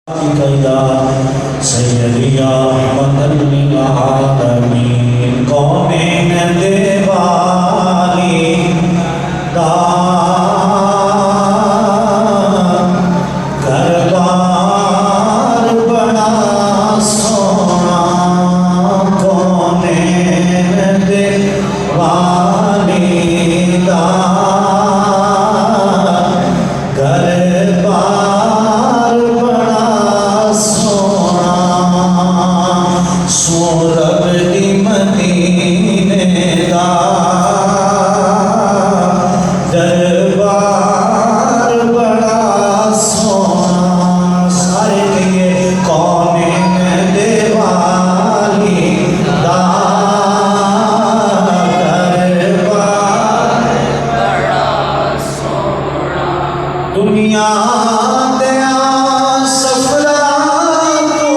یا سیدی یا رحمت للعالمین کونین دیوالی گھردار بڑا سونا کونین دیوالی گھردار بڑا سونا سورب دی مدینے دا دربار بڑا سونا سارے لیے کونین دیوالی دا دربار بڑا سونا دنیا دیا سفرا تو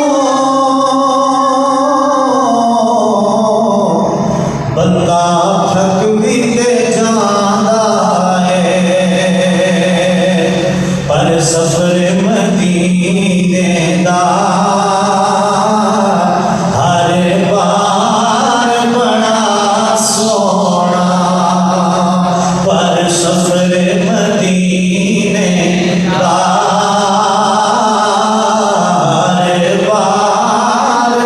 بندہ تھک بھی تے جانا ہے پر سفر مدینے دا ہر بار بڑا سونا پر سفر مدینے دا ہر بار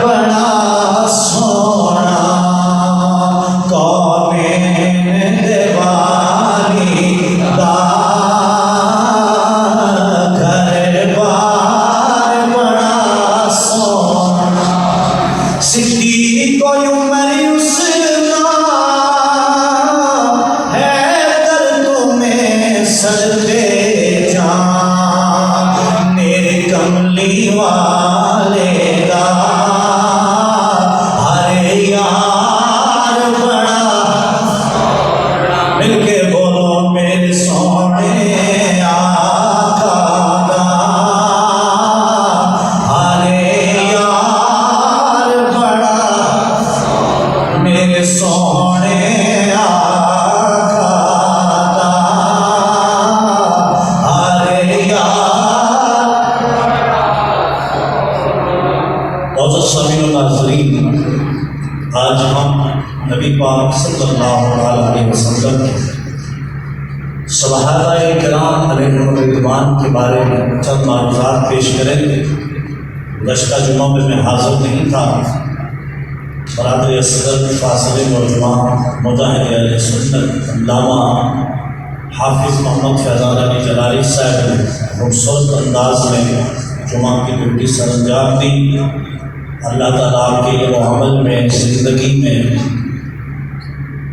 بڑا سونا کونین دیوالی دا گھردار بڑا سونا صدیق و عمر عثمان حیدر تمہیں سجدے جان میرے کملی والے دا ہر یار بڑا مل کے بولو میرے سونے آقا دا ہر یار بڑا میرے سونے آقا دا ہر یار معزز سامعین و ناظرین آج ہم نبی پاک صلی اللہ علیہ وسلم کے صحابہ کرام علیہم الرضوان کے بارے میں چند معلومات پیش کریں گے گزشتہ جمعہ میں حاضر نہیں تھا برادر اصغر فاضل نوجوان مجاہد اہل سنت علامہ حافظ محمد فیضان علی جلالی صاحب نے خوبصورت انداز میں جمعہ کی ڈیوٹی سر انجام دی اللہ تعالیٰ آپ کے علم و عمل میں زندگی میں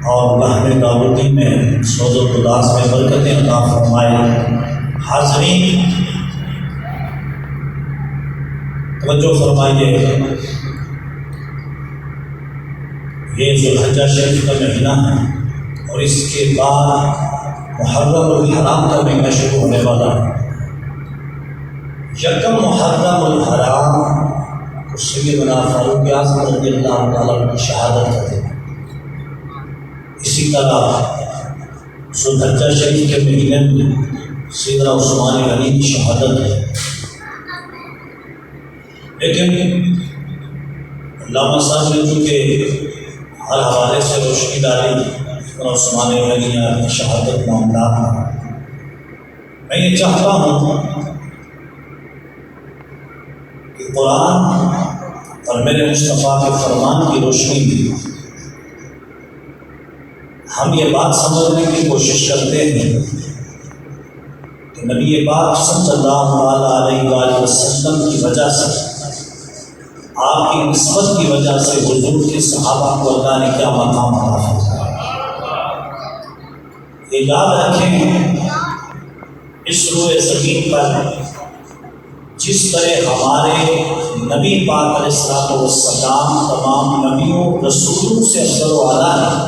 اور لحن دعوتی میں سوز و قداس میں برکتیں عطا فرمائے حاضرین توجہ فرمائیے یہ ذوالحجہ شریف کا مہینہ ہے اور اس کے بعد محرم الحرام کا مہینہ شروع ہونے والا ہے یکم محرم الحرام کو سیدنا فاروق اعظم رضی اللہ تعالیٰ کی شہادت کرتے ہیں اسی طرح ذوالحجہ شریف کے مہینے میں سیدنا عثمان غنی کی شہادت ہے لیکن علامہ صاحب نے چونکہ ہر حوالے سے روشنی ڈالی اور عثمان غنی کی شہادت معاملات میں میں یہ چاہتا ہوں کہ قرآن اور میرے مصطفیٰ کے فرمان کی روشنی میں ہم یہ بات سمجھنے کی کوشش کرتے ہیں کہ نبی پاک صلی اللہ علیہ وآلہ وسلم کی وجہ سے آپ کی نسبت کی وجہ سے حضور کے صحابہ کو اللہ نے کیا مقام عطا فرمایا یہ یاد رکھیں اس روئے زمین پر جس طرح ہمارے نبی پاک علیہ السلام تمام نبیوں رسولوں سے افضل و اعلیٰ ہیں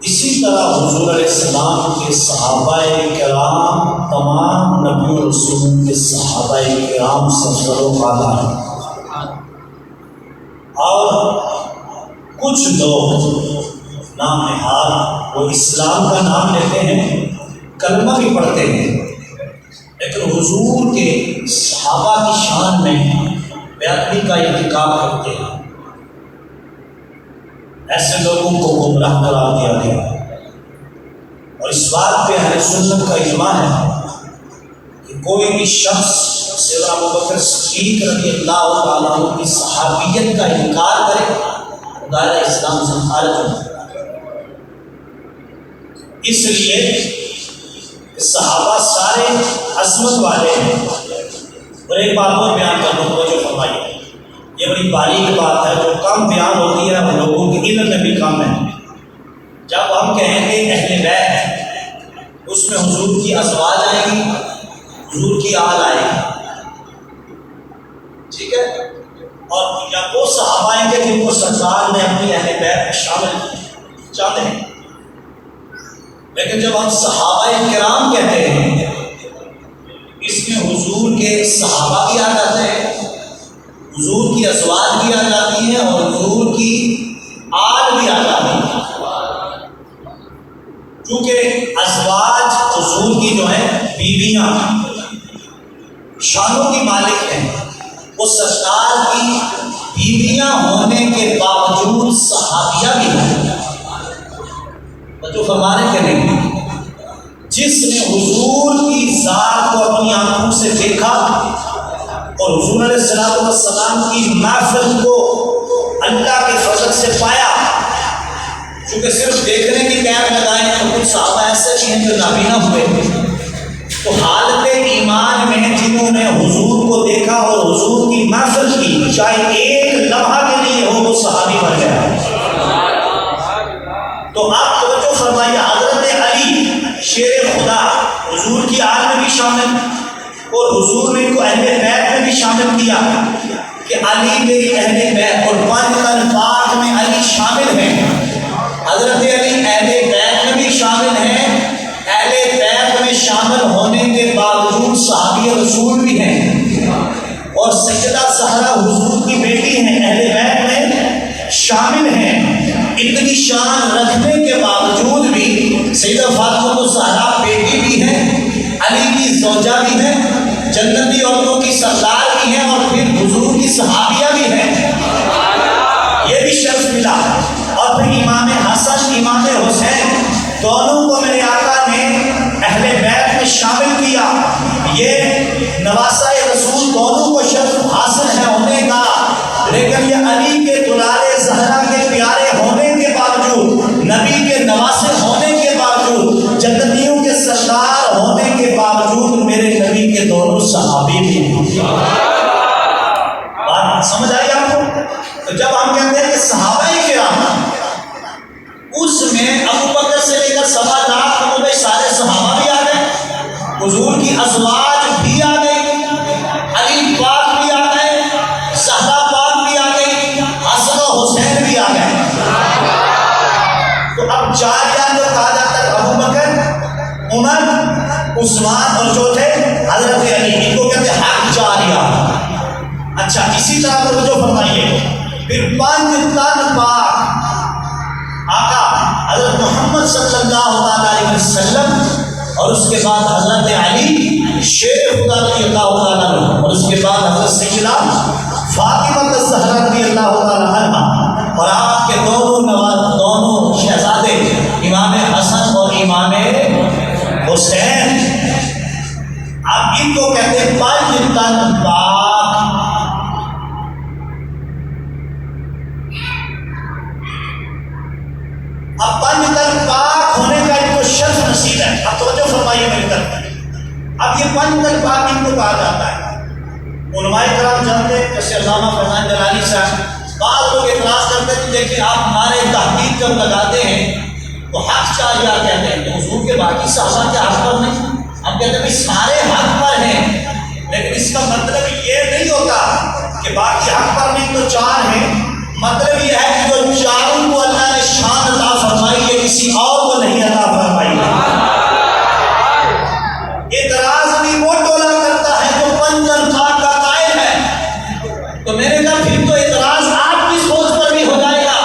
اسی طرح حضور علیہ السلام کے صحابہ کرام تمام نبیوں رسولوں کے صحابہ کرام سے افضل و اعلیٰ ہیں اور کچھ لوگ نام نہاد وہ اسلام کا نام لیتے ہیں کلمہ بھی پڑھتے ہیں لیکن حضور کے صحابہ کی شان میں بے ادبی کا ارتکاب کرتے ہیں، ایسے لوگوں کو گمراہ قرار دیا گیا۔ اور اس بات پہ اہل سنت کا اجماع ہے کہ کوئی بھی شخص سیدنا ابوبکر صدیق رضی اللہ تعالیٰ عنہ کی صحابیت کا انکار کرے دائرہ اسلام سے خارج ہو جائے۔ اس لیے صحابہ سارے عظمت والے ہیں۔ اور ایک بات اور بیان کرنے کو جو فرمائیے، یہ بڑی باریک بات ہے جو کم بیان ہوتی ہے وہ لوگوں کے علم میں بھی کم ہے۔ جب ہم کہیں گے اہل بیت، اس میں حضور کی ازواج آئیں گی، حضور کی آل آئے گی، ٹھیک ہے، اور جب وہ صحابہ آئیں گے جن کو سرکار نے اپنی اہل بیت میں شامل چاہتے ہیں۔ لیکن جب ہم صحابہ کرام کہتے ہیں، اس میں حضور کے صحابہ بھی آ جاتے ہیں، حضور کی ازواج بھی آ جاتی ہیں، اور حضور کی آل بھی آ جاتی ہیں۔ کیونکہ ازواج حضور کی جو ہیں بیویاں شانوں کی مالک ہیں، وہ سرکار کی بیویاں ہونے کے باوجود صحابیہ بھی ہیں۔ جو فرمانے کے نہیں، جس نے حضور کی ذات کو اپنی آنکھوں سے دیکھا اور حضور علیہ السلام کی محفل کو اللہ کے فضل سے پایا، چونکہ صرف دیکھنے کی قید لگائیں تو کچھ صحابہ ایسے بھی ہیں جو نابینا ہوئے، تو حالت ایمان میں جنہوں نے حضور کو دیکھا اور حضور کی محفل کی، چاہے ایک لمحہ کے لیے ہو، وہ صحابی بن گیا۔ تو آپ توجہ فرمائیے، حضرت علی شیر خدا حضور کی آل میں بھی شامل، اور حضور نے ان کو اہل بیت میں بھی شامل کیا کہ علی میری اہل بیت، اور پانچ الفاظ میں علی شامل ہیں۔ حضرت علی اہل بیت میں بھی شامل ہیں، اہل بیت میں شامل ہونے کے باوجود صحابی رسول بھی ہیں، اور سیدہ زہرا حضور کی بیٹی ہیں، اہل بیت میں شامل ہیں۔ اتنی شان رکھنے کے باوجود بھی سیدہ فاطمہ الزہرا بیٹی بھی ہیں، علی کی زوجہ بھی ہیں، جنتی عورتوں کی سردار بھی ہیں، اور پھر حضور کی صحابیہ بھی ہیں، یہ بھی شرف ملا۔ اور پھر امام حسن امام حسین دونوں کو میرے آقا نے اہل بیت میں شامل کیا، یہ نواسہ رسول دونوں کو شرف حاصل ہے ہونے کا۔ لیکن یہ علی کے دلالے زہرا کے پیارے ہونے کے باوجود، نبی کے نواسے ہونے کے باوجود، جنتیوں کے سردار ہونے کے باوجود میرے نبی کے دونوں صحابی بھی ہیں۔ بات سمجھ آئی آپ کو؟ تو جب ہم کہتے ہیں کہ صحابہ کرام، اس میں ابوبکر سے لے کر سوا لاکھ میں سارے صحابہ بھی آ گئے، حضور کی ازواج بھی آ گئی، علی پاک بھی آ گئے، زہرا پاک بھی آ گئی، حسن و حسین بھی آ گئے۔ تو اب چار یار جو کہا جاتا ہے، ابوبکر، عمر، عثمان اور چوتھے حضرت علی، ان کو کہتے ہیں حق جاریہ۔ اچھا، اسی طرح توجہ فرمائیے، پھر پانچ تن پاک آقا حضرت محمد صلی اللہ علیہ وسلم، اور اس کے بعد حضرت علی شیر خدا رضی اللہ تعالیٰ عنہ، اور اس کے بعد حضرت سیدہ فاطمہ الزہرا رضی اللہ تعالیٰ عنہ، اور آپ کے دونوں شہزادے امام حسن اور امام حسین، آپ ان کو کہتے ہیں پانچ تن پاک۔ اب پانچ تن پاک ہونے کا ان کو شرف نصیب ہے۔ اب توجہ فرمائیے میری طرف، اب یہ پانچ تن پاک ان کو کہا جاتا ہے۔ علماء کرام جانتے ہیں، جیسے علامہ فیضان جلالی صاحب، بعض لوگ اعتراض کرتے ہیں کہ دیکھیں آپ ہمارے تحقیق جب لگاتے ہیں تو حق جاریہ کہتے ہیں، تو حضور کے باقی صحابہ کے حق پر نہیں، ہم کہتے ہیں سارے حق پر ہیں، لیکن اس کا مطلب یہ نہیں ہوتا کہ باقی حق پر نہیں تو چار ہیں۔ مطلب یہ ہے کہ جو چاروں کو اللہ نے شان عطا فرمائی ہے، کسی اور کو نہیں عطا فرمائی ہے۔ اعتراض بھی وہ ٹولہ کرتا ہے جو پنجن پاک کا قائل ہے، تو میرے کہا پھر تو اعتراض آپ کی سوچ پر بھی ہو جائے گا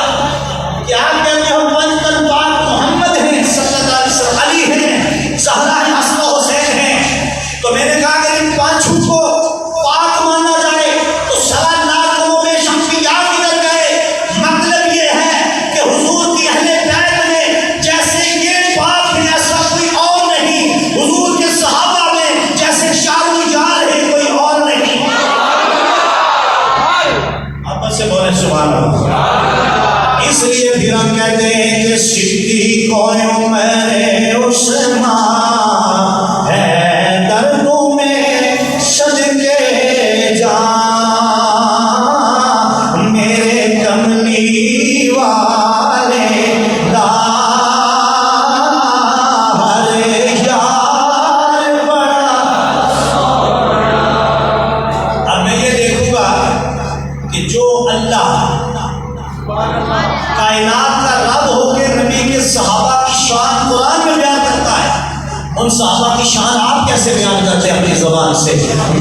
کہ آپ کہتے ہو پنجن پاک محمد ہیں صلی اللہ علیہ وسلم، علی ہیں، زہرا ہیں، حسن و حسین ہیں، تو میں نے کہا سبحان اللہ. اس لیے پھر ہم کہتے ہیں کہ صدیق عمر عثمان ہے دردوں میں صدقے جان میرے کملی والے کائنات کا رب ہو کے نبی کے صحابہ کی شان قرآن میں بیان کرتا ہے. ان صحابہ کی شان آپ کیسے بیان کرتے ہیں اپنی زبان سے؟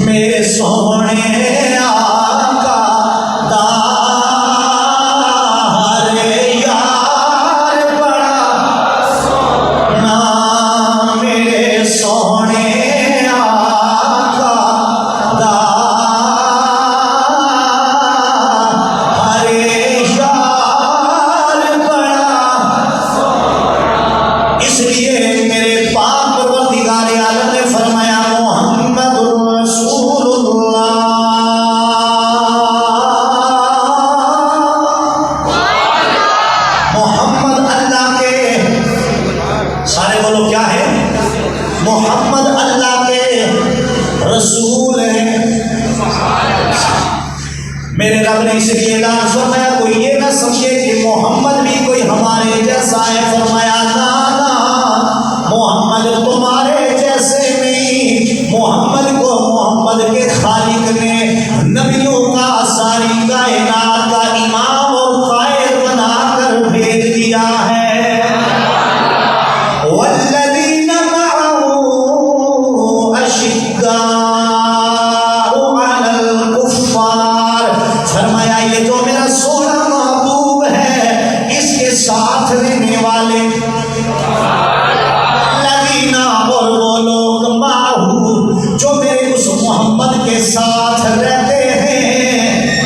میرے سونے آقا دارے یار بڑا سونا میرے سونے آقا محمد اللہ کے رسول ہیں. میرے رب نے اس لیے اعلان فرمایا کوئی یہ نہ سمجھے کہ محمد بھی کوئی ہمارے جیسا ہے. فرمایا نا محمد تمہارے جیسے نہیں. محمد کو محمد کے خالق نے نبیوں کا ساری کائنات کا امام اور قائد بنا کر بھیج دیا ہے. والذین فرمایا یہ جو میرا سونا محبوب ہے اس کے ساتھ رہنے والے لدینا اور وہ لوگ ماہو جو میرے اس محمد کے ساتھ رہتے ہیں.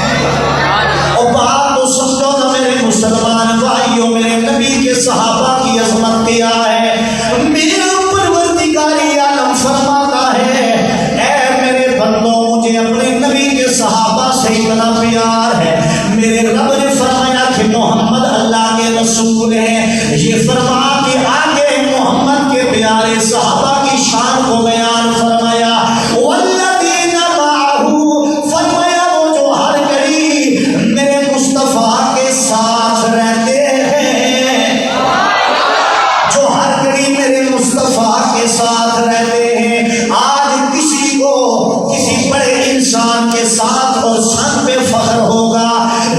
اور بات تو سمجھو نا میرے مسلمان بھائیوں میرے نبی کے صحابہ کی عظمت کیا ہے. میرا پروردگار عالم فرماتا ہے اے میرے بندوں مجھے اپنے نبی کے صحابہ سے اتنا پیار ہے. میرے رب نے فرمایا کہ محمد اللہ کے رسول ہیں. یہ فرما کے آگے محمد کے پیارے صحابہ کی شان کو بیان فرمایا. والذین معہو فرمایا وہ جو ہر گھڑی میرے مصطفیٰ کے ساتھ رہتے ہیں. جو ہر گھڑی میرے مصطفیٰ کے ساتھ رہتے ہیں. آج کسی کو کسی بڑے انسان کے ساتھ اور شان پہ فخر ہوگا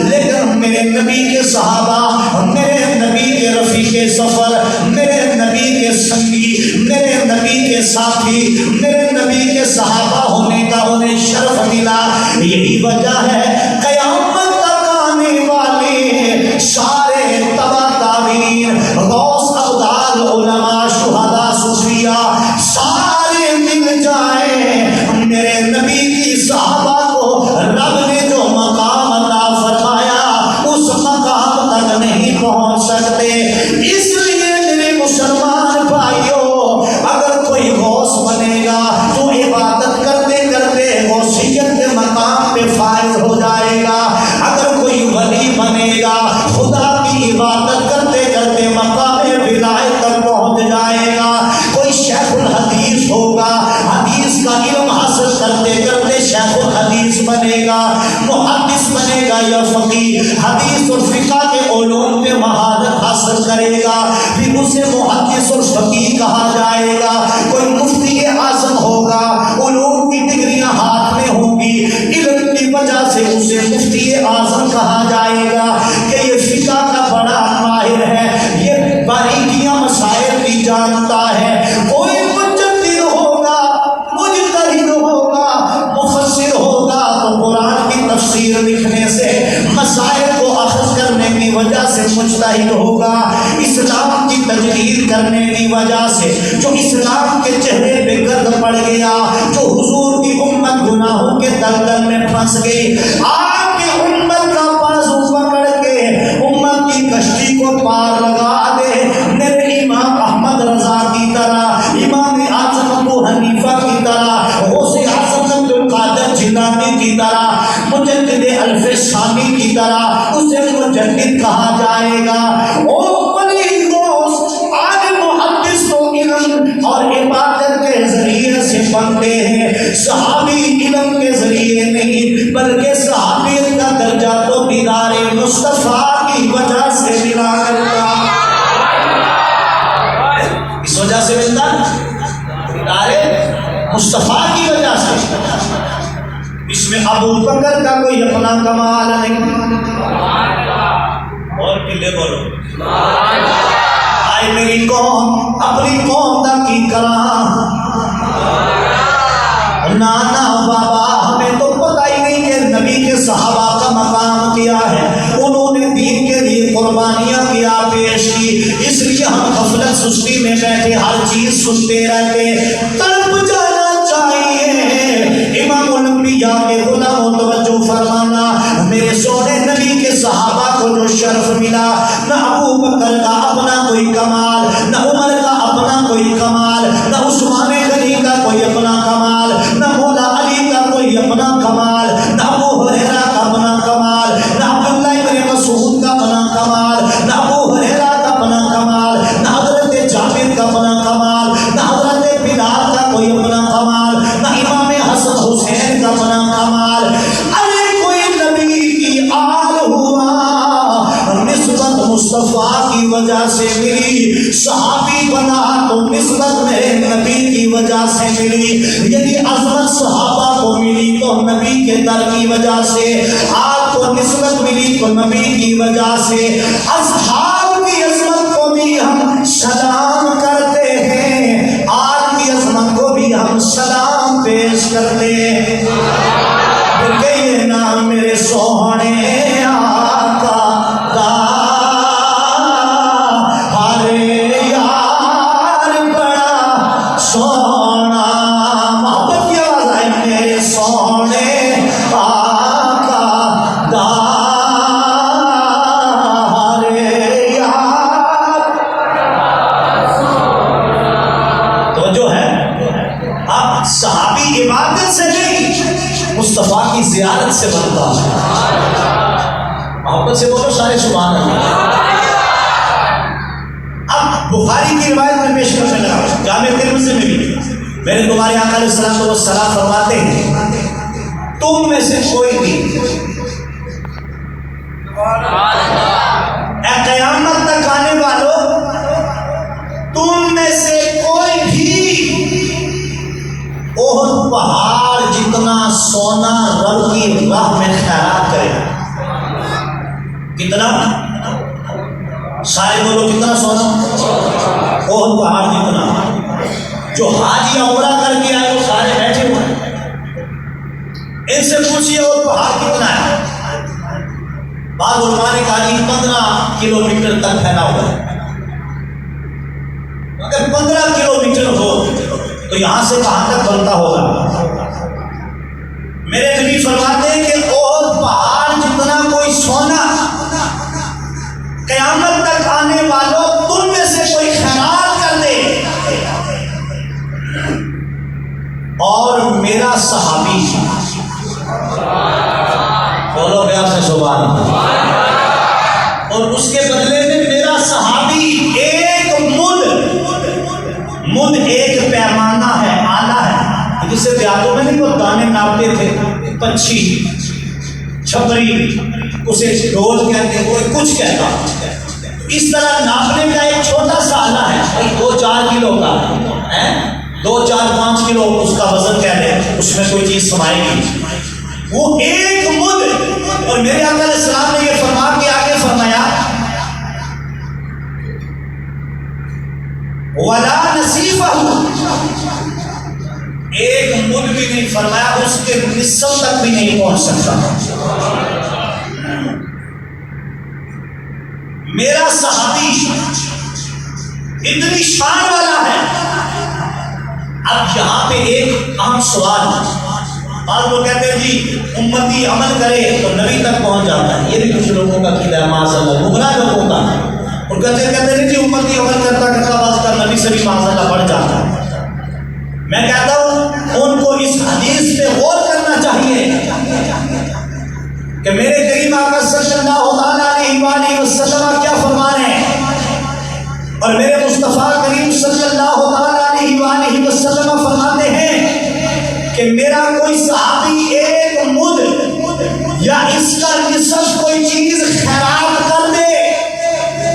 لیکن میرے نبی کے صحابہ میرے نبی کے رفیق سفر میرے نبی کے سنگی میرے نبی کے ساتھی میرے نبی کے صحابہ ہونے کا انہیں شرف ملا. یہی وجہ ہے قیامت تک آنے والے سارے تبا تابعین غوث ابدال علماء شہداء صوفیاء سارے مل جائیں میرے نبی کی صحابہ کو رب نے جو مقام عطا فرمایا اس مقام تک نہیں پہنچ سکتے. اس لیے میرے مسلمان بھائیوں اگر کوئی غوث بنے گا تو عبادت کرتے کرتے غوثیت کے مقام پہ فائز ہو جائے گا. اگر کوئی ولی بنے گا خدا کی عبادت کرتے کرتے مقام ولایت تک پہنچ جائے گا. کوئی شیخ الحدیث ہوگا حدیث کا علم حاصل کرتے کرتے شیخ الحدیث بنے گا محدث بنے گا یا فقیہ حدیث اور فقہ کے علوم میں مہارت حاصل کرے گا پھر اسے محدث اور فقیہ کہا جائے گا. کوئی مفتی اعظم ہوگا علوم کی ڈگریاں ہاتھ میں ہوں گی علم کی وجہ سے اسے مفتی اعظم کہا جائے گا کہ یہ فقہ کا بڑا ماہر ہے یہ باریکیاں مسائل بھی جانتا ہے. کوئی مجدد ہوگا مجتہد ہوگا مفسر ہوگا تو قرآن کی تفسیر لکھنے سے مسائل کو اخذ کرنے کی وجہ سے مجتہد ہوگا. اسلام کی تجدید کرنے کی وجہ سے جو اسلام کے چہرے پہ گرد پڑ گیا جو حضور کی امت گناہوں کے دلدل میں پھنس گئی آپ کی امت کا بازو پکڑ کے امت کی کشتی کو پار لگا دے. میرے امام احمد رضا کی طرح امام اعظم ابو حنیفہ کی طرح غوث اعظم عبد القادر زندانی کی طرح، مجدد الف ثانی کی طرح اسے مجدد کہا جائے گا۔ او بلی دوست، آج محدث تو علم اور عبادت کے ذریعے سے بنتے ہیں، صحابی علم کے ذریعے نہیں، بلکہ صحابیت کا درجہ تو دیدار مصطفیٰ کی وجہ سے ملا کرتا۔ اس وجہ سے ملتا دیدار مصطفیٰ کی وجہ سے۔ اس میں ابو بکر کا کوئی اپنا کمال نہیں، اور کلے بولو آئے میری قوم اپنی قوم دا کی کراں، نانا بابا ہمیں تو پتہ ہی نہیں کہ نبی کے صحابہ کا مقام کیا ہے، انہوں نے دین کے لیے قربانیاں کیا پیش کی، اس لیے ہم غفلت سستی میں بیٹھے ہر چیز سنتے رہتے۔ تڑپ جانا چاہیے امام الانبیاء کے غلام توجہ فرمانا، میرے سونے نبی کے صحابہ کو جو شرف ملا، نہ ابو بکر کا اپنا کوئی کمال، نہ عمر کا اپنا کوئی کمال، نہ عثمان غنی کا کوئی اپنا کمال، نہ مولا علی کا کوئی اپنا کمال، نہ ابو ہریرہ کا اپنا کمال، نہ عبداللہ ابن مسعود کا اپنا کمال، نہ ابو ہریرہ کا اپنا کمال، نہ حضرت جابر کا اپنا کمال، نہ حضرت بلال کا کوئی اپنا کمال، نہ امام حسن حسین کا اپنا کمال۔ ارے کوئی نبی کی آل ہوا، نسبت مصطفیٰ کی وجہ سے ملی، صحابی بنا تو نسبت میرے نبی کی وجہ سے ملی، یعنی عظمت صحابہ کو ملی تو نبی کے در کی وجہ سے، آپ کو نسبت ملی تو نبی کی وجہ سے۔ اصحاب کی عظمت کو بھی ہم سلام کرتے ہیں، آپ کی عظمت کو بھی ہم سلام پیش کرتے ہیں، کہ یہ نام میرے سوہنے آقا دا ہارے یار بڑا سونا، محبت کی آواز آئے، میرے سونے آقا دا ہارے یار۔ تو جو ہے اب صحابی عبادت سے نہیں، مصطفیٰ کی زیارت سے بنتا ہے۔ محبت سے بولو سارے سبحان اللہ۔ اب بخاری کی روایت میں پیش کرنے لگا، جامع ترمذی میں بھی میرے تمہارے آقا علیہ الصلوۃ والسلام فرماتے ہیں، تم میں سے کوئی بھی اے قیامت تک آنے والوں، تم میں سے کوئی بھی احد پہاڑ جتنا سونا رب کی راہ میں خیرات کرے۔ کتنا؟ سارے بولو کتنا سونا؟ احد پہاڑ جتنا۔ جو حاج یا عمرہ کر کے آئے وہ سارے بیٹھے ہوئے ہیں، ان سے پوچھئے احد پہاڑ کتنا ہے؟ بعض علماء نے کہا جی 15 کلومیٹر تک پھیلا ہوا ہے۔ اگر 15 کلومیٹر ہو تو یہاں سے کہاں تک بنتا ہوگا؟ میرے نبی فرماتے ہیں کہ احد پہاڑ جتنا کوئی سونا قیامت تک آنے والوں تم میں سے کوئی خیرات کر دے، اور میرا صحابی، بولو گیا سے سبحان اللہ، اور اس کے بدلے میں میرا صحابی ایک مد ایک پیمانہ ہے، آلہ ہے، جس سے دیہاتوں میں نہیں وہ دانے ناپتے تھے، پچھی چھپری اسے ڈول کہتے، کوئی کچھ کہتا، اس طرح ناپنے کا ایک چھوٹا سا آلہ ہے، 2-4 کلو کا ہے، 2-4-5 کلو اس کا وزن کہہ لیں، اس میں کوئی چیز سمائے گی، وہ ایک مد۔ اور میرے آقا علیہ السلام نے یہ فرما کے آگے فرمایا وَلَا نَصِيفَهُ، ایک مد بھی نہیں، فرمایا اس کے نصف تک بھی نہیں پہنچ سکتا۔ میرا صحابی اتنی شان والا ہے۔ اب یہاں پہ ایک اہم سوال، بعض لوگ کہتے ہیں جی امتی عمل کرے تو نبی تک پہنچ جاتا ہے، یہ بھی کچھ لوگوں کا عقیدہ ہے، معاذ اللہ گمراہ لوگوں کا، اور کہتے ہیں جی امتی عمل کرتا کرتا بعض کا نبی سے بھی معاذ اللہ بڑھ جاتا ہے۔ میں کہتا ہوں ان کو اس حدیث پہ غور کرنا چاہیے کہ میرے کریم آقا صلی اللہ علیہ وآلہ وسلم کیا فرما رہے ہیں، اور میرے مصطفیٰ کریم صلی اللہ علیہ وآلہ وسلم فرماتے ہیں کہ میرا کوئی صحابی ایک مد یا اس کا نصف کوئی چیز خیرات کر دے،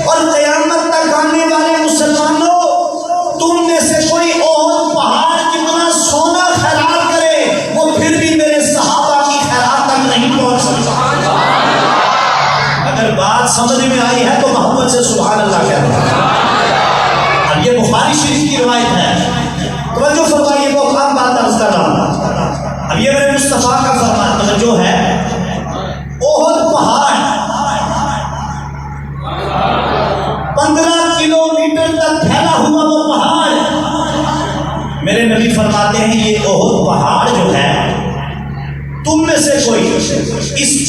اور قیامت تک آنے والے مسلمانوں تم میں سے کوئی اور پہاڑ کتنا سونا خیرات کرے، وہ پھر بھی میرے صحابہ کی خیرات تک نہیں پہنچ سکتا۔ اگر بات سمجھ میں آئی ہے تو محمد سے سبحان اللہ کہتے ہیں۔ اب یہ بخاری شریف کی روایت ہے، توجہ فرمائیے، وہ خام بات عرض کر رہا ہوں۔ اب یہ میرے مصطفیٰ کا فرمان توجہ ہے، احد پہاڑ 15 کلومیٹر تک پھیلا ہوا وہ پہاڑ، میرے نبی فرماتے ہیں یہ احد پہاڑ جو ہے تم میں سے کوئی اس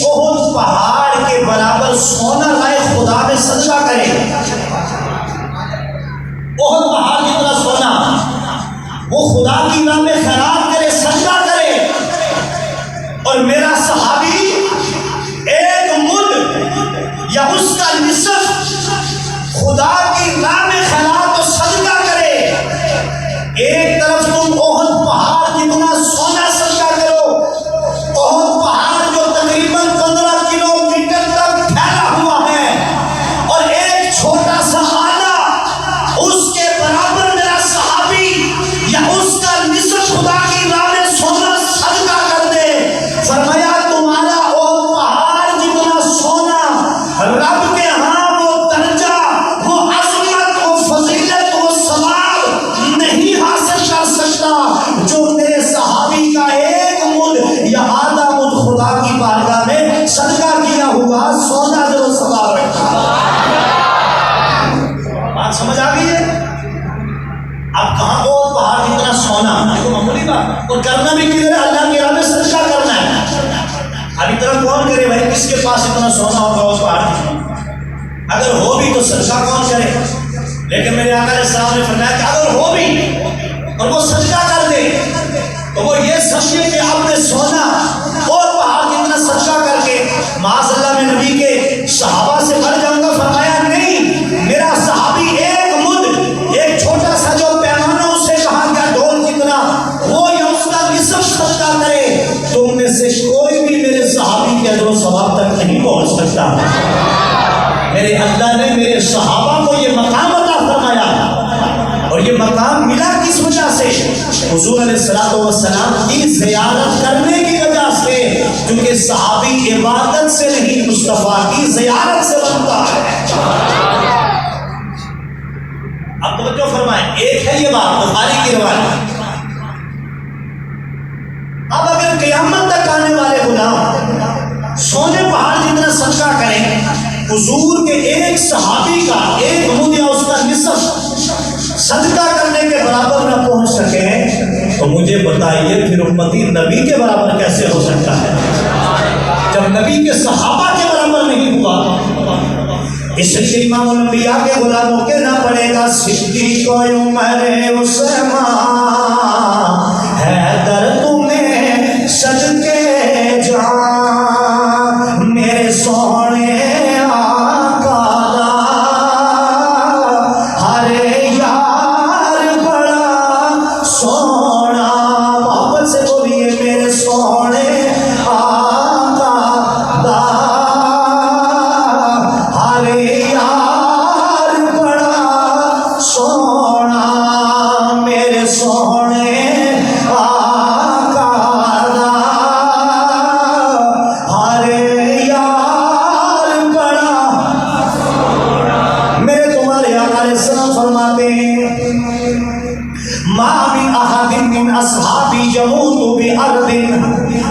احد پہاڑ کے برابر سونا لائے خدا میں صدقہ کرے، احد پہاڑ جتنا سونا وہ خدا کی راہ میں خیرات کرے، صدقہ کرے، اور میرا صحابی ایک مد یا اس کا نصف خدا کی راہ میں خیرات و صدقہ کرے۔ ایک طرف تم احد پہاڑ جتنا سونا صدقہ کرو، احد پہاڑ جو تقریباً 15 کلومیٹر تک پھیلا ہوا ہے، اور ایک چھوٹا سا آنا اس کے برابر میرا صحابی یا اس کا نصف خدا کی راہ میں سونا صدقہ کر دے۔ فرمایا تمہارا احد پہاڑ جتنا سونا رب کے ہاں وہ درجہ، وہ عظمت، وہ فضیلت، وہ ثواب نہیں حاصل کر سکتا جو میرے صحابی کا ایک مد یا آدھا مد خدا کی بارگاہ میں صدقہ کیا ہوا سونا جو ثواب رکھتا۔ بات سمجھ آ گئی ہے؟ اب کہاں وہ پہاڑ جتنا سونا، یہ معمولی بات، اور کرنا بھی کدھر ہے؟ اللہ کی راہ میں صدقہ کرنا ہے۔ اب اتنا کون کرے بھائی، کس کے پاس اتنا سونا ہوگا اس پہاڑ کی؟ اگر ہو بھی تو صدقہ کون کرے؟ لیکن میرے آقا علیہ السلام نے فرمایا کہ اگر ہو بھی اور وہ صدقہ کر دے تو وہ یہ سمجھے کہ اب میں سونا اور پہاڑ جتنا صدقہ کر کے معاذ اللہ میں نبی کے صحابہ سے بڑھ جاؤں گا۔ فرمایا نہیں، میرا صحابی ایک مد، ایک چھوٹا سا جو پیمانہ اسے کہا گیا ڈول کتنا، وہ یا اس کا نصف صدقہ کرے، تم میں سے کوئی بھی میرے صحابی کے اجر و ثواب تک نہیں پہنچ سکتا۔ میرے اللہ نے میرے صحابہ کو یہ مقام عطا فرمایا، اور یہ مقام ملا کس وجہ سے؟ حضور علیہ السلام کی زیارت کرنے کی وجہ سے، کیونکہ صحابی عبادت سے نہیں مصطفیٰ کی زیارت سے بنتا ہے۔ اب توجہ فرمائیں، ایک ہے یہ بات بخاری کی روایت۔ اب اگر قیامت تک آنے والے غلام سونے پہاڑ جتنا صدقہ کریں، حضور کے ایک صحابی کا ایک مد یا اس کا نصف صدقہ کرنے کے برابر نہ پہنچ سکے، تو مجھے بتائیے پھر امتی نبی کے برابر کیسے ہو سکتا ہے؟ جب نبی کے صحابہ کے برابر نہیں ہوا، اس لیے امام الانبیاء کے غلاموں کے نہ پڑے گا صدیق و عمر عثمان حیدر تمہیں صدقے جان میرے سونے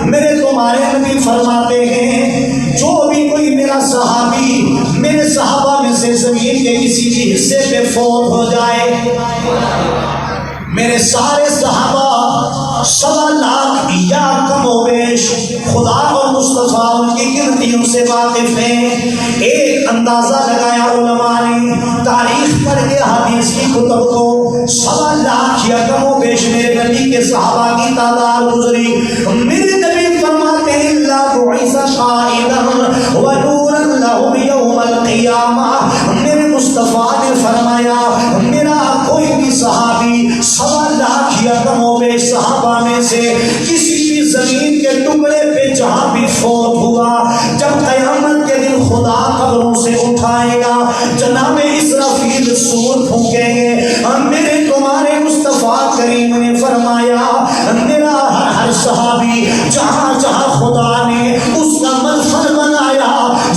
میرے تمہارے نبی فرماتے ہیں جو بھی کوئی میرا صحابی میرے صحابہ میں سے زمین کے کسی بھی حصے پہ فوت ہو جائے، میرے سارے صحابہ 1.25 لاکھ یا کم و بیش خدا اور مصطفیٰ ان کی گنتیوں سے واقف ہیں۔ ایک اندازہ لگایا علماء نے تاریخ پڑھ کے حدیث کی کتب کو، 1.25 لاکھ یا کم و بیش میرے نبی کے صحابہ کی تعداد گزری۔ میرے نبی فرماتے ہیں لا بعث قائدا صحابی جہاں جہاں خدا نے اس کا منفر بنایا،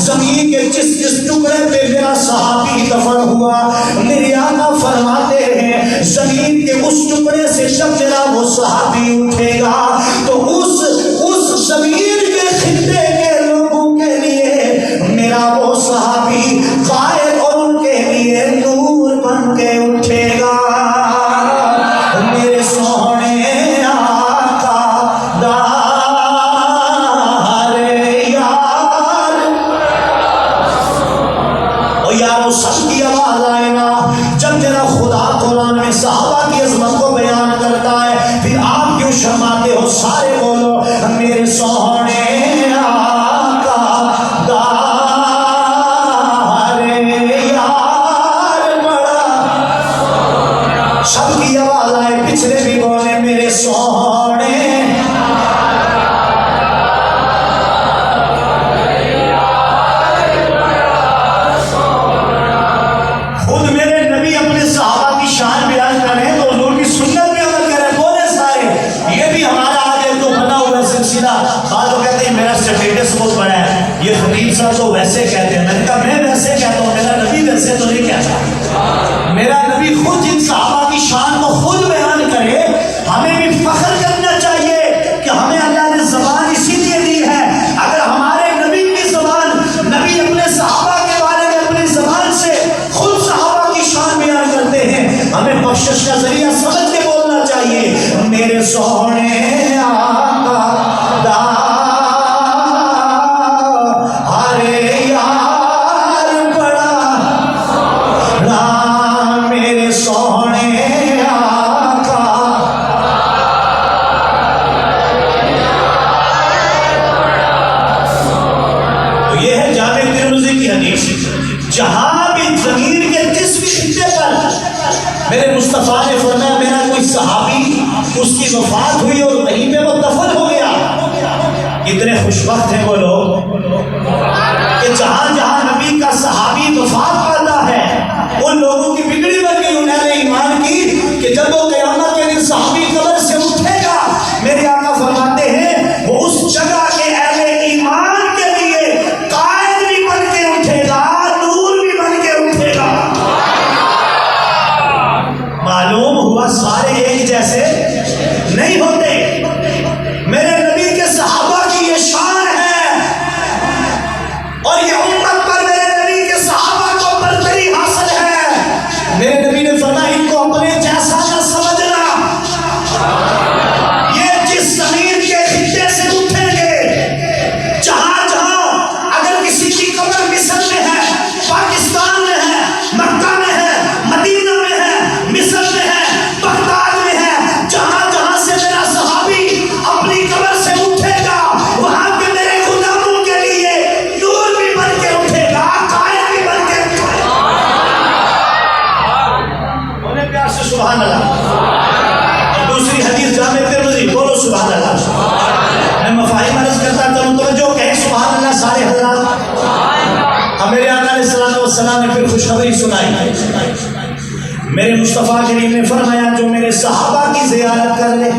زمین کے جس جس ٹکڑے پہ میرا صحابی دفن ہوا، میرے آقا فرماتے ہیں زمین کے اس ٹکڑے سے جب میرا وہ صحابی اٹھے گا تو اس زمین کے خطے کے لوگوں کے لیے میرا وہ صحابی قائد اور ان کے لیے نور بن کے اٹھے گا۔ میرے سونے آقا دار یار، او یارو سب کی آواز آئے نا جب میرا خدا قرآن میں صحابہ کی عظمت کو بیان کرتا ہے، پھر آپ کیوں شرماتے ہو؟ سارے بولو میرے سونے آقا دار یار بڑا، سب کی آواز آئے، پچھلے بھی بولے میرے سونے۔ خود میرے نبی اپنے صحابہ کی شان بیان کریں تو حضور کی سنت میں عمل کریں، بولے سارے۔ یہ بھی ہمارا آج ایک تو بنا ہوا سلسلہ، بعض لوگ کہتے ہیں میرا اسٹیٹس بہت بڑا ہے، یہ خطیب صاحب تو ویسے کہتے ہیں، میں نے کہا میں ویسے کہتا ہوں، میرا نبی ویسے تو نہیں کہتا۔ میرا نبی خود جن صحابہ کی شان کو خود بیان کرے، ہمیں بھی فخر کرنا چاہیے کہ ہمیں اللہ نے زبان اسی لیے دی ہے۔ اگر ہمارے نبی کی زبان، نبی اپنے صحابہ کے بارے میں اپنی زبان سے خود صحابہ کی شان بیان کرتے ہیں، ہمیں بخشش کا ذریعہ سمجھ کے بولنا چاہیے میرے سونے آقا ہارے یار بڑا رام، میرے سونے آقا۔ تو یہ ہے جامع ترمذی کی حدیث، جہاں بھی زمین کے جس بھی خطے پر میرے مصطفیٰ نے فرمایا میرا کوئی صحابی اس کی وفات ہوئی اور وہیں پہ وہ دفن ہو گیا، کتنے خوشبخت ہیں وہ لوگ کہ جہاں جہاں نبی کا صحابی وفات پاتا ہے ان لوگوں کی بگڑی بن گئی انہوں نے ایمان کی کہ جب وہ قیامت کے دن صحابی قبر سے اٹھے گا، میرے آقا فرماتے ہیں وہ اس جگہ کے اہل ایمان کے لیے قائد بھی بن کے اٹھے گا، نور بھی بن کے اٹھے گا۔ معلوم ہوا سارے ایک جیسے نہیں ہوتے، میرے نبی کے صحابہ کی یہ شان ہے اور یہ امت پر میرے نبی کے صحابہ کو برتری حاصل ہے۔ میرے نبی نے فرمایا ان کو اپنے جیسا نہ سمجھنا، یہ جس زمین کے خطے سے اٹھیں گے، جہاں جہاں اگر کسی کی قبر مصر میں ہے، پاکستان میں ہے، مکہ میں ہے، مدینہ میں ہے، مصر میں ہے، بغداد میں ہے، جہاں جہاں سے میرا صحابی اپنی قبر سے اٹھے گا وہاں پہ میرے غلاموں کے لیے نور بھی بن کے اٹھے گا، قائد بھی بن کے اٹھے گا۔ بولے پیار سے سبحان اللہ۔ اور دوسری حدیث جامع ترمذی، بولو سبحان اللہ۔ میں مفاہیم عرض کرتا کروں تو جو کہیں سبحان اللہ سارے حضرات۔ اب میرے آقا علیہ الصلوۃ والسلام نے پھر خوشخبری سنائی، میرے مصطفیٰ کریم نے فرمایا جو میرے صحابہ کی زیارت کر لے،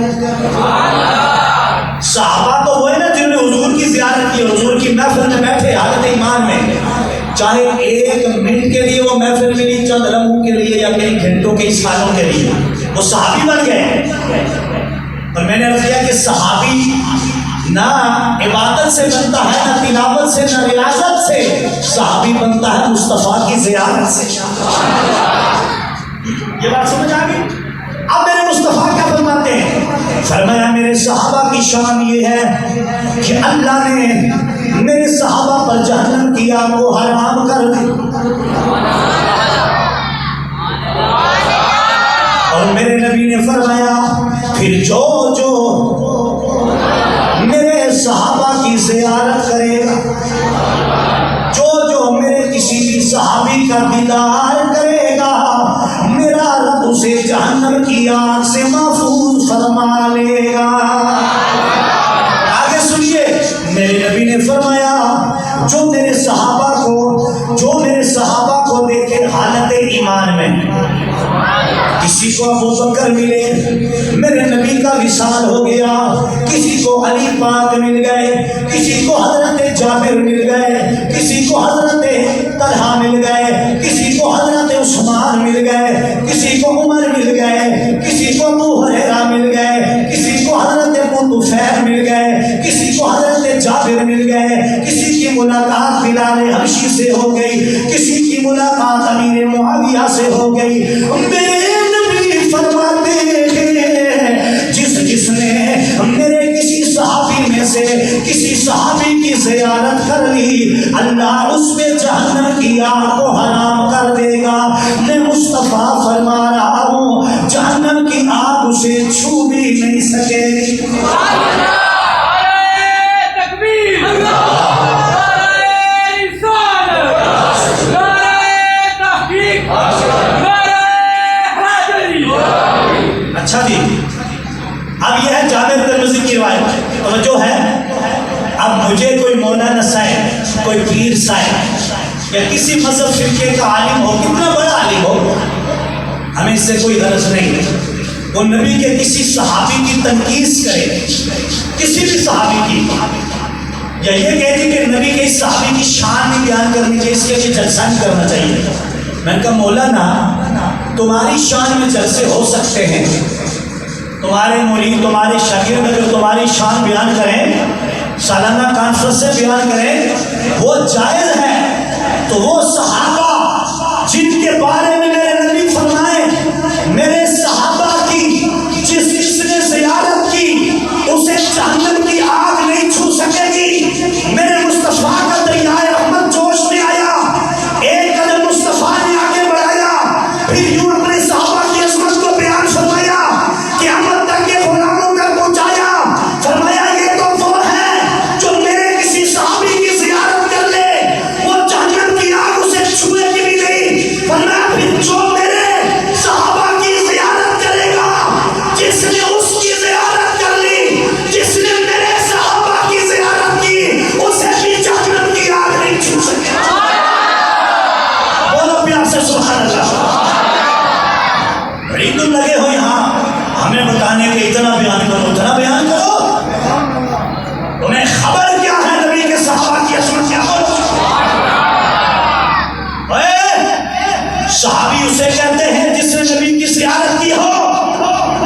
صحابہ تو وہ ہے نا جنہوں نے حضور کی زیارت کی، حضور کی محفل میں بیٹھے حالت ایمان میں، چاہے ایک منٹ کے لیے وہ محفل ملی، چند لمحوں کے لیے یا کئی گھنٹوں کئی سالوں کے لیے، وہ صحابی بن گئے۔ اور میں نے عرض کیا کہ صحابی نہ عبادت سے بنتا ہے، نہ تلاوت سے، نہ ریاضت سے، صحابی بنتا ہے مصطفیٰ کی زیارت سے۔ یہ بات سمجھ آ گئی؟ اب میرے مصطفیٰ کیا فرماتے ہیں؟ فرمایا میرے صحابہ کی شان یہ ہے کہ اللہ نے میرے صحابہ پر جہنم کی آگ کو حرام کر دی، اور میرے نبی نے فرمایا پھر جو میرے صحابہ کی زیارت کرے گا، جو میرے کسی بھی صحابی کا دیدار کرے گا، میرا رب اسے جہنم کی آگ سے محفوظ فرما لے گا۔ آگے سنیے، میرے نبی نے فرمایا جو میرے صحابہ کو دیکھے حالت ایمان میں، کسی کو ابو بکر ملے، میرے نبی کا وصال ہو گیا، کسی کو علی پاک مل گئے، کسی کو حضرت جابر مل گئے، کسی کو حضرت طلحہ مل گئے، کسی کو حضرت عثمان مل گئے، کسی کو عمر مل گئے، کسی کو ابو ہریرہ مل گئے، کسی کو حضرت ابو طفیل مل گئے، کسی کو حضرت جابر مل گئے، کسی کی ملاقات بلال حبشی سے ہو گئی، کسی کی ملاقات امیر معاویہ سے ہو گئی۔ میرے نبی فرماتے ہیں جس نے میرے کسی صحابی میں سے کسی صحابی کی زیارت کر لی، اللہ اس پہ جہنم کی آگ کو حرام کر دے گا۔ میں مصطفیٰ فرما رہا ہوں جہنم کی آگ اسے چھو بھی نہیں سکے گی۔ اچھا جی، اب یہ ہے جابر ترمذی کی روایت، توجہ ہے۔ اب مجھے کوئی مولانا صاحب، کوئی پیر صاحب یا کسی مذہب فرقے کا عالم ہو، کتنا بڑا عالم ہو، ہمیں اس سے کوئی غرض نہیں، وہ نبی کے کسی صحابی کی تنقید کرے، کسی بھی صحابی کی، یا یہ کہتی کہ نبی کے اس صحابی کی شان بھی بیان کرنی چاہیے، اس کے لیے جلسہ نہیں کرنا چاہیے۔ میں نے کہا مولانا تمہاری شان میں جلسے ہو سکتے ہیں، تمہارے مرید، تمہارے شاگرد اگر تمہاری شان بیان کریں، سالانہ کانفرنس سے بیان کریں، وہ جائز ہے، تو وہ صحابہ جن کے بارے میں میرے نبی فرمائے میرے صحابہ کی جس نے زیارت کی اسے جہنم کی آگ نہیں چھو سکے گی۔ میرے مصطفیٰ کا دریائے رحمت جوش میں آیا، ایک قدم مصطفیٰ نے آگے بڑھایا، پھر یوں اپنے صحابہ کی عظمت کو بیان فرمایا، قیامت تک کے غلاموں تک پہنچایا، فرمایا یہ تو وہ ہے جو میرے کسی صحابی کی زیارت کر لے وہ جہنم کی آگ اسے چھوئے گی بھی نہیں۔ فرمایا پھر جو میرے صحابہ کی زیارت کرے گا، جس نے اس کی زیارت کر لی، جس نے میرے صحابہ کی زیارت کی، اسے بھی جہنم کی آگ نہیں چھو سکے۔ بولو پیار سے سبحان اللہ۔ بڑی تم لگے ہو یہاں ہمیں بتانے کے اتنا بیان کرو، اتنا بیان کرو، تمہیں خبر کیا ہے نبی کے صحابہ کی عظمت کیا ہو؟ صحابی اسے کہتے ہیں جس نے نبی کی زیارت کی ہو،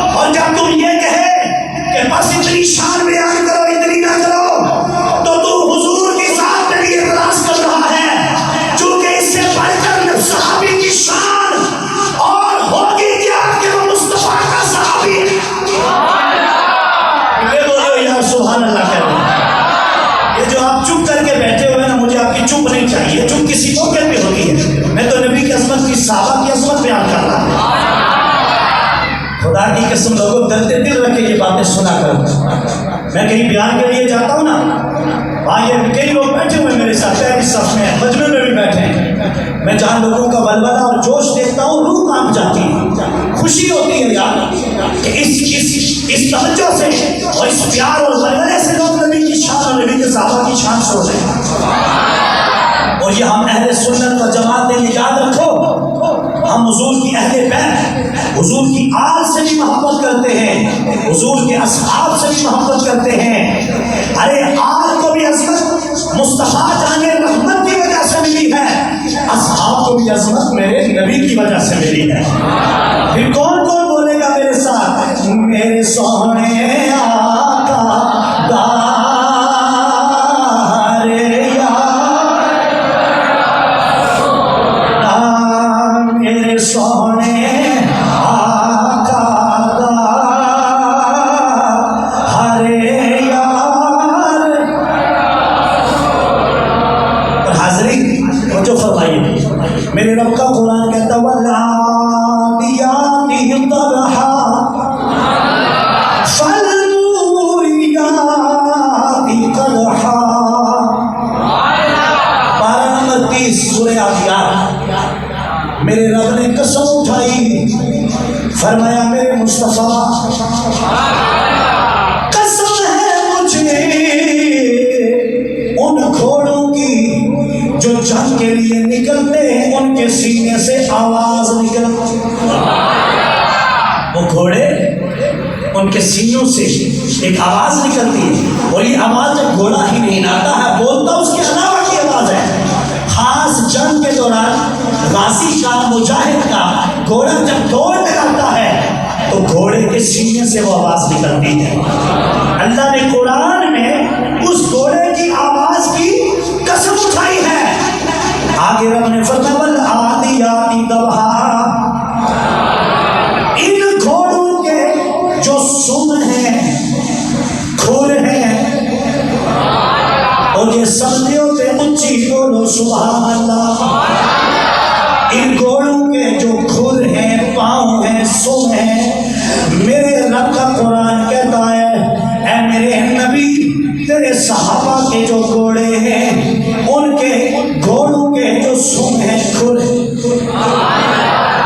اور جب تم یہ کہے کہ بس اتنی شان بیان کرو، اتنی نہ کرو، تو تم حضور کی ذات پہ بھی اعتراض کر رہا ہے، چونکہ اس سے بڑھ کر صحابی کی شان اور ہوگی کیا کہ وہ مصطفیٰ کا صحابی ہے۔ بولو یا سبحان اللہ کہہ رہے ہیں۔ یہ جو آپ چپ کر کے بیٹھے ہوئے نا، مجھے آپ کی چپ نہیں چاہیے، چپ کسی کو کہتے ہوتی ہے، میں تو نبی کی عظمت کی صحابہ کی عظمت بیان کر رہا ہوں۔ خدا کی قسم لوگوں دلتے دل رکھ کے یہ باتیں سنا کرو۔ میں کہیں بیان کے لیے جاتا ہوں نا، وہاں یہ کئی لوگ بیٹھے ہوئے میرے ساتھ، پہلی صف میں مجمع میں بھی بیٹھے ہیں، میں جہاں لوگوں کا ولولہ اور جوش دیکھتا ہوں روح کانپ جاتی ہے، خوشی ہوتی ہے یار کہ اس توجہ سے اور اس پیار اور ولولے سے لوگ نبی کی شان اور نبی کے صحابہ کی شان سن رہے ہیں۔ اور یہ ہم اہل سنت و جماعت نے یاد رکھو، ہم حضور کی اہل بیت، حضور کی آل سے بھی محبت کرتے ہیں، حضور کے اصحاب سے بھی محبت کرتے ہیں۔ ارے آل کو بھی عظمت مصطفیٰ جان رحمت کی وجہ سے ملی ہے، اصحاب کو بھی عظمت میرے نبی کی وجہ سے ملی ہے۔ پھر کون کون بولے گا میرے ساتھ؟ میرے سونے آقا میرے رب کا قرآن کہتا وَالْعَادِيَاتِ ضَبْحًا فَالْمُورِيَاتِ قَدْحًا۔ 12 سورہ عادیات۔ میرے رب نے قسم اٹھائی، فرمایا میرے مصطفیٰ قسم ہے مجھے ان گھوڑوں کی جو جنگ کے لیے نکلتے ہیں، ان کے سینے سے آواز نکلتی ہے۔ گھوڑے ان کے سینوں سے ایک آواز نکلتی ہے، اور یہ آواز جب گھوڑا ہی نہیں آتا ہے بولتا اس کے علاوہ کی آواز ہے۔ خاص جنگ کے دوران غازی کا، مجاہد کا گھوڑا جب دوڑ لگاتا ہے تو گھوڑے کے سینے سے وہ آواز نکلتی ہے۔ اللہ نے قرآن میں اس گھوڑے کی آواز کی قسم اٹھائی ہے۔ آگے رب نے فرمایا والعادیات ضبحا، ان گھوڑوں کے جو سم ہیں، کھر ہیں، اور یہ سبزیوں پہ اونچی بولو سبحان اللہ۔ ان گھوڑوں کے جو کھر ہیں، پاؤں ہیں، سم ہیں، میرے رب کا قرآن کہتا ہے اے میرے نبی تیرے صحابہ کے جو گھوڑے ہیں ان کے گھوڑوں کے جو سم ہیں، کھر ہیں۔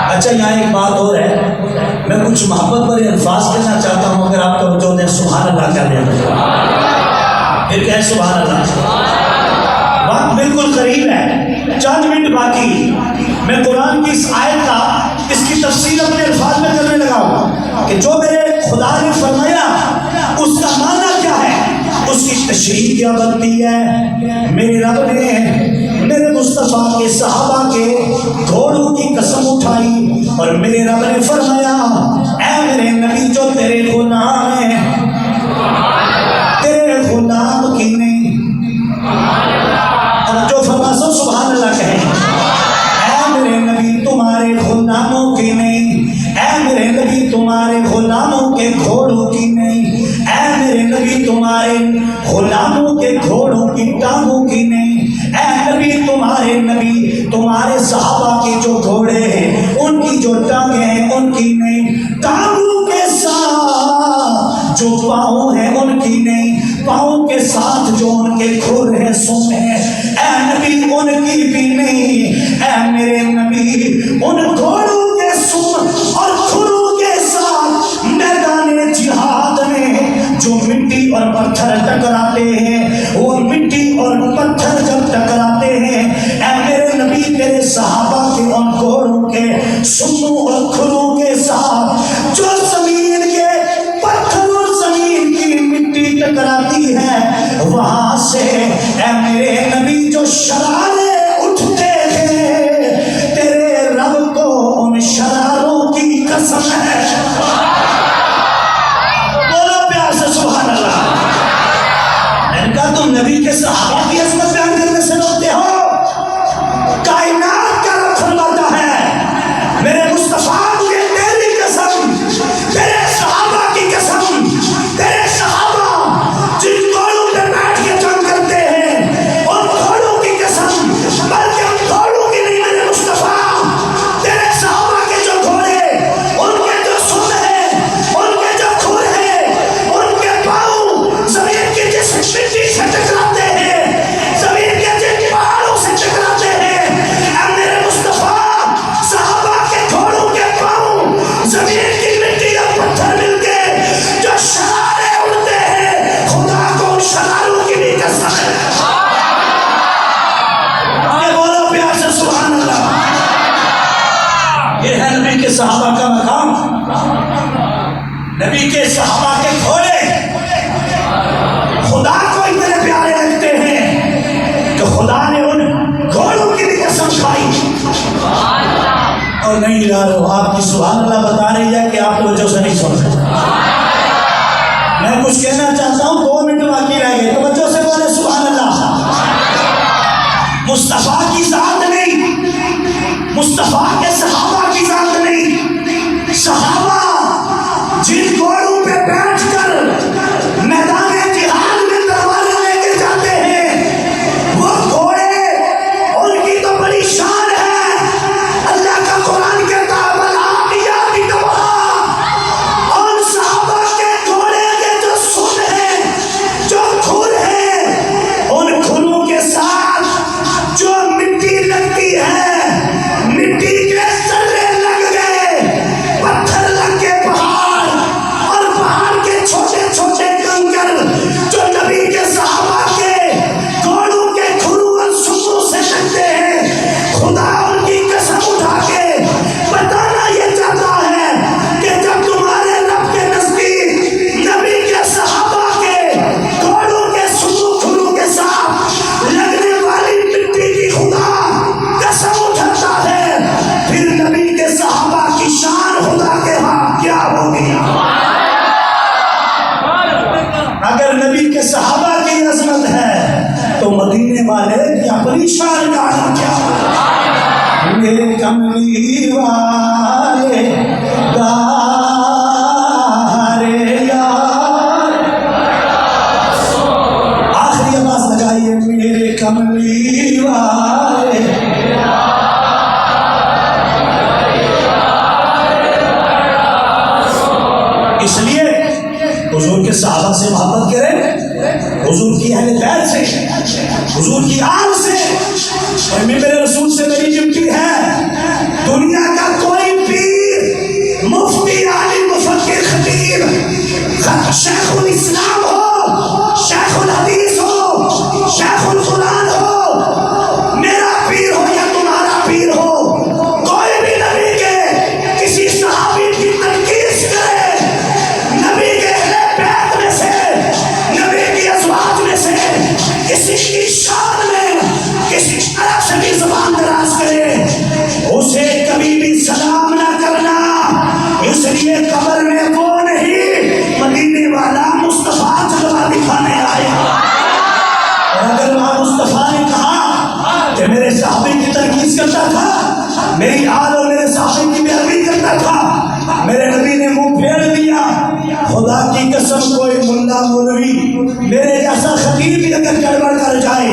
اچھا یہاں ایک بات اور ہے، میں کچھ محبت بھرے الفاظ کہنا چاہتا ہوں، اگر آپ توجہ دیں سبحان اللہ کہہ دیں، پھر کہیں سبحان اللہ۔ وقت بالکل قریب ہے، چند منٹ باقی، میں قرآن کی اس آیت کا، اس کی تفسیر اپنے الفاظ میں کرنے لگا ہوں کہ جو میرے خدا نے فرمایا اس کا معنی کیا ہے، اس کی تشریح کیا بنتی ہے۔ میرے رب نے میرے مصطفیٰ کے صحابہ کے گھوڑوں کی قسم اٹھائی اور میرے رب نے فرمایا اے میرے نبی جو تیرے غلام ہیں، تیرے غلام کی نہیں، اور جو فرماسو سبحان اللہ کہیں، اے میرے نبی تمہارے غلاموں کی نہیں، اے میرے نبی تمہارے غلاموں کے گھوڑوں کی نہیں، اے میرے نبی تمہارے غلاموں کے گھوڑوں کی ٹانگوں کی نہیں، اے نبی تمہارے صحابہ کے جو گھوڑے ہیں ان کی جو ٹانگیں ہیں ان کی نہیں، ٹانگوں کے ساتھ جو پاؤں ہیں ان کی نہیں، پاؤں کے ساتھ جو ان کے کھر ہیں، سم ہیں، اے نبی ان کی بھی نہیں، اے میرے نبی ان گھوڑوں کے سم اور کھروں کے ساتھ میدان جہاد میں جو مٹی اور پتھر ٹکراتے ہیں، وہ مٹی اور پتھر جب ٹکراتے ہیں، اے میرے نبی تیرے صحابہ کے ان گھوڑوں کے سموں اور کھروں کے ساتھ جو زمین کے پتھر اور زمین کی مٹی ٹکراتی ہے، وہاں سے اے میرے نبی جو شرارے اٹھتے تھے، تیرے رب کو ان شراروں کی قسم ہے۔ بولو پیار سے سبحان اللہ۔ میں نے کہا تم نبی کے صحابہ کی عظمت بیان کرنے سے روکتے ہو؟ کائنات کا رب فرماتا ہے میرے مصطفیٰ مجھے تیری قسم، تیرے صحابہ کی قسم، تیرے صحابہ جن گھوڑوں پہ بیٹھ کے جنگ کرتے ہیں ان گھوڑوں کی قسم، بلکہ ان گھوڑوں کی نہیں، میرے مصطفیٰ تیرے صحابہ کے جو گھوڑے، ان کے جو سم ہیں، ان کے جو کھر ہیں، ان کے پاؤں زمین کی جس مٹی سے ٹکراتے ہیں، زمین کے جن پہاڑوں سے ٹکراتے ہیں، اے میرے مصطفیٰ صحابہ کے گھوڑوں کے پاؤں زمین کی مٹی اور پتھر مل کے جو شرارے اڑتے ہیں، خدا کو ان شراروں کی بھی قسم ہے۔ آگے بولو پیار سے سبحان اللہ۔ یہ ہے نبی کے صحابہ کا مقام، نبی کے صحابہ کے گھوڑے خدا کو اتنے پیارے لگتے ہیں کہ خدا نے ان گھوڑوں کی بھی قسم کھائی۔ اور نہیں یارو آپ کی سبحان اللہ بتا رہی ہے کہ آپ توجہ سے نہیں سن رہے۔ میں کچھ کہنا چاہتا ہوں، 2 منٹ باقی رہ گئے، توجہ سے بولے سبحان اللہ۔ مصطفیٰ کی ذات نہیں، مصطفیٰ کے صحابہ کی ذات نہیں، صحابہ جن گھوڑوں پہ بیٹھ کر میدان جہاد میں تلواریں لے کے جاتے ہیں، وہ گھوڑے ان کی تو بڑی شان ہے۔ اللہ کا قرآن کہتا ہے والعادیات ضبحا، ان صحابہ کے گھوڑے کے جو سن ہیں، جو کھر ہیں، ان کھروں کے ساتھ جو مٹی لگتی ہے، مٹی کے مدینے والے کی اپنی شان کا عالم کیا ہے؟ میرے کملی والے گارے یار، آخری آواز لگائیے، میرے کملی والے۔ اس لیے حضور کے صحابہ سے محبت کریں، حضور کی اہل بیت سے، حضور کی آل سے، اور میرے رسول سے میری ڈیوٹی ہے، دنیا کا کوئی پیر، مفتی، عالم، مفکر، خطیب، شیخ الاسلام ہو، شیخ الحدیث ہو، شیخ القرآن ہو، میرا پیر ہو یا تمہارا پیر ہو، کوئی بھی نبی کے کسی صحابی کی تنقید کرے، نبی کے اہل بیت میں سے، نبی کی ازواج میں سے کسی کی شان میں کسی طرح سے بھی زبان دراز کرے، اسے کبھی بھی سلام نہ کرنا، اس لیے قبر میں وہ نہیں، مدینے والا مصطفیٰ جلوہ دکھانے آیا۔ اور اگر وہاں مصطفیٰ نے کہا کہ میرے صحابی کی تنقید کرتا تھا، میری آل اور میرے صحابی کی پیروی کرتا تھا، میرے نبی نے منہ پھیر دیا، خدا کی قسم کوئی ملا مولوی میرے جیسا خطیب بھی اگر گڑبڑ کر جائے